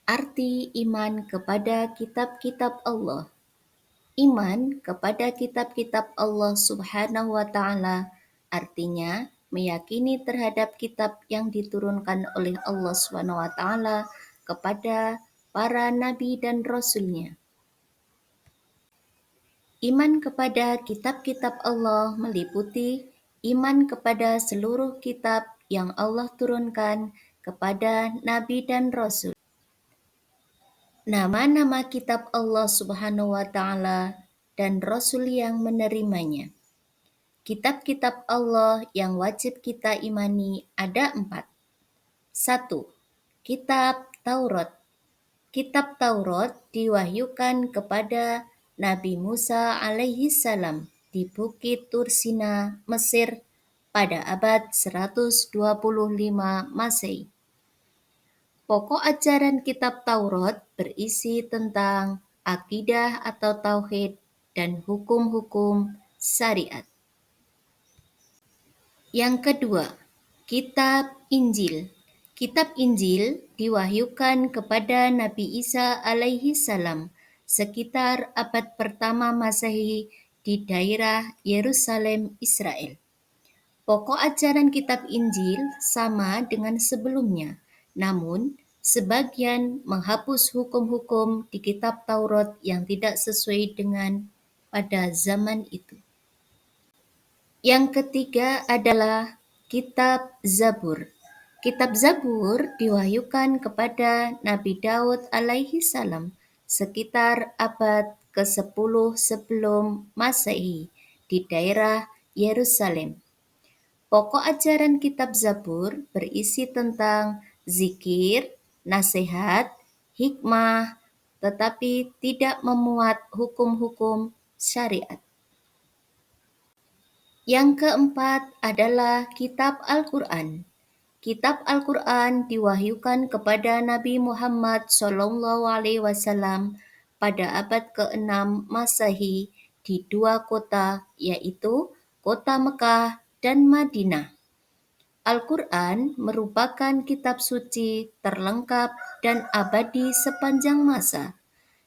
Arti iman kepada kitab-kitab Allah. Iman kepada kitab-kitab Allah Subhanahu wa Ta'ala artinya meyakini terhadap kitab yang diturunkan oleh Allah Subhanahu wa Ta'ala kepada para nabi dan rasulnya. Iman kepada kitab-kitab Allah meliputi iman kepada seluruh kitab yang Allah turunkan kepada nabi dan rasul. Nama-nama kitab Allah Subhanahu wa Ta'ala dan rasul yang menerimanya. Kitab-kitab Allah yang wajib kita imani ada 4. 1. Kitab Taurat. Kitab Taurat diwahyukan kepada Nabi Musa alaihi salam di Bukit Tursina, Mesir pada abad 125 Masehi. Pokok ajaran kitab Taurat berisi tentang akidah atau tauhid dan hukum-hukum syariat. Yang kedua, kitab Injil. Kitab Injil diwahyukan kepada Nabi Isa alaihi salam sekitar abad pertama Masehi di daerah Yerusalem, Israel. Pokok ajaran kitab Injil sama dengan sebelumnya, namun sebagian menghapus hukum-hukum di kitab Taurat yang tidak sesuai dengan pada zaman itu. Yang ketiga adalah kitab Zabur. Kitab Zabur diwahyukan kepada Nabi Daud alaihi salam sekitar abad ke-10 sebelum Masehi di daerah Yerusalem. Pokok ajaran kitab Zabur berisi tentang zikir, nasihat, hikmah, tetapi tidak memuat hukum-hukum syariat. Yang keempat adalah kitab Al-Quran. Kitab Al-Quran diwahyukan kepada Nabi Muhammad SAW pada abad ke-6 Masehi di 2 kota, yaitu kota Mekah dan Madinah. Al-Quran merupakan kitab suci terlengkap dan abadi sepanjang masa.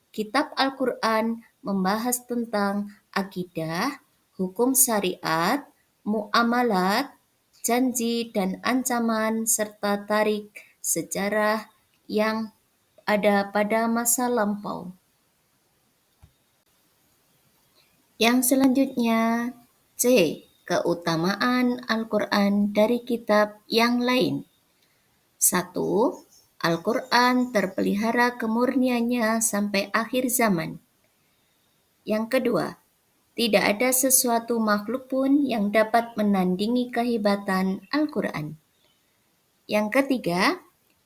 Kitab Al-Quran membahas tentang akidah, hukum syariat, muamalat, janji dan ancaman, serta tarik sejarah yang ada pada masa lampau. Yang selanjutnya, C. Keutamaan Al-Quran dari kitab yang lain. 1. Al-Quran terpelihara kemurniannya sampai akhir zaman. Yang kedua, tidak ada sesuatu makhluk pun yang dapat menandingi kehebatan Al-Quran. Yang ketiga,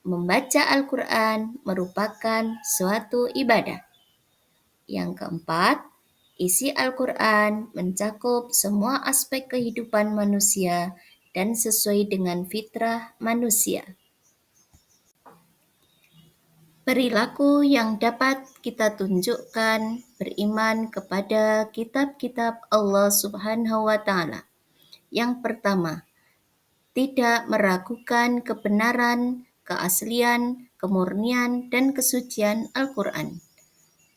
membaca Al-Quran merupakan suatu ibadah. Yang keempat, isi Al-Quran mencakup semua aspek kehidupan manusia dan sesuai dengan fitrah manusia. Perilaku yang dapat kita tunjukkan beriman kepada kitab-kitab Allah Subhanahu wa Ta'ala. Yang pertama, tidak meragukan kebenaran, keaslian, kemurnian, dan kesucian Al-Quran.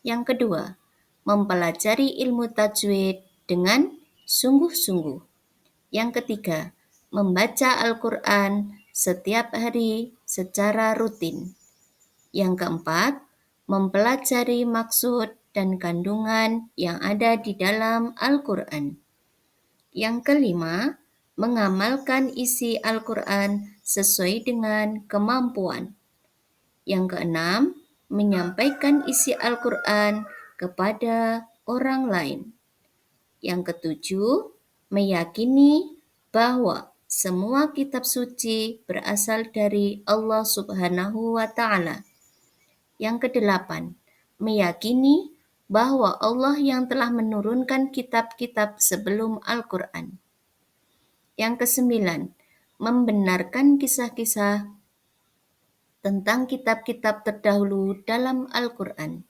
Yang kedua, mempelajari ilmu tajwid dengan sungguh-sungguh. Yang ketiga, membaca Al-Quran setiap hari secara rutin. Yang keempat, mempelajari maksud dan kandungan yang ada di dalam Al-Quran. Yang kelima, mengamalkan isi Al-Quran sesuai dengan kemampuan. Yang keenam, menyampaikan isi Al-Quran kepada orang lain. Yang ketujuh, meyakini bahwa semua kitab suci berasal dari Allah Subhanahu wa Ta'ala. Yang kedelapan, meyakini bahwa Allah yang telah menurunkan kitab-kitab sebelum Al-Quran. Yang kesembilan, membenarkan kisah-kisah tentang kitab-kitab terdahulu dalam Al-Quran.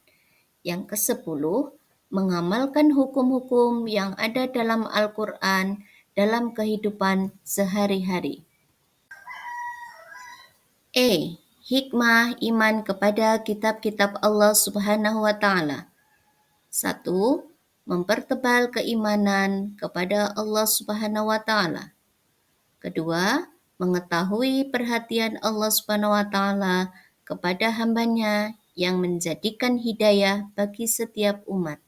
Yang kesepuluh, mengamalkan hukum-hukum yang ada dalam Al-Quran dalam kehidupan sehari-hari. E. Hikmah iman kepada kitab-kitab Allah Subhanahu wa taala. 1. Mempertebal keimanan kepada Allah Subhanahu wa taala. Kedua, mengetahui perhatian Allah Subhanahu wa taala kepada hambanya yang menjadikan hidayah bagi setiap umat.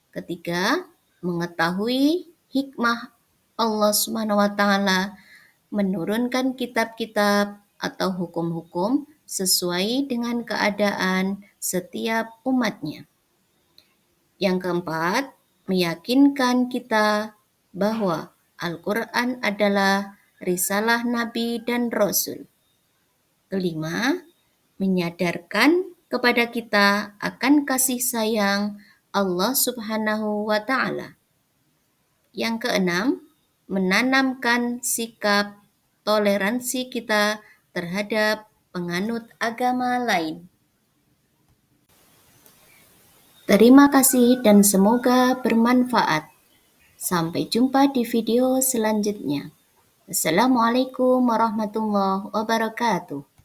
Ketiga, mengetahui hikmah Allah Subhanahu wa taala menurunkan kitab-kitab atau hukum-hukum sesuai dengan keadaan setiap umatnya. Yang keempat, meyakinkan kita bahwa Al-Quran adalah risalah Nabi dan Rasul. Kelima, menyadarkan kepada kita akan kasih sayang Allah Subhanahu wa taala. Yang keenam, menanamkan sikap toleransi kita terhadap penganut agama lain. Terima kasih dan semoga bermanfaat. Sampai jumpa di video selanjutnya. Assalamualaikum warahmatullahi wabarakatuh.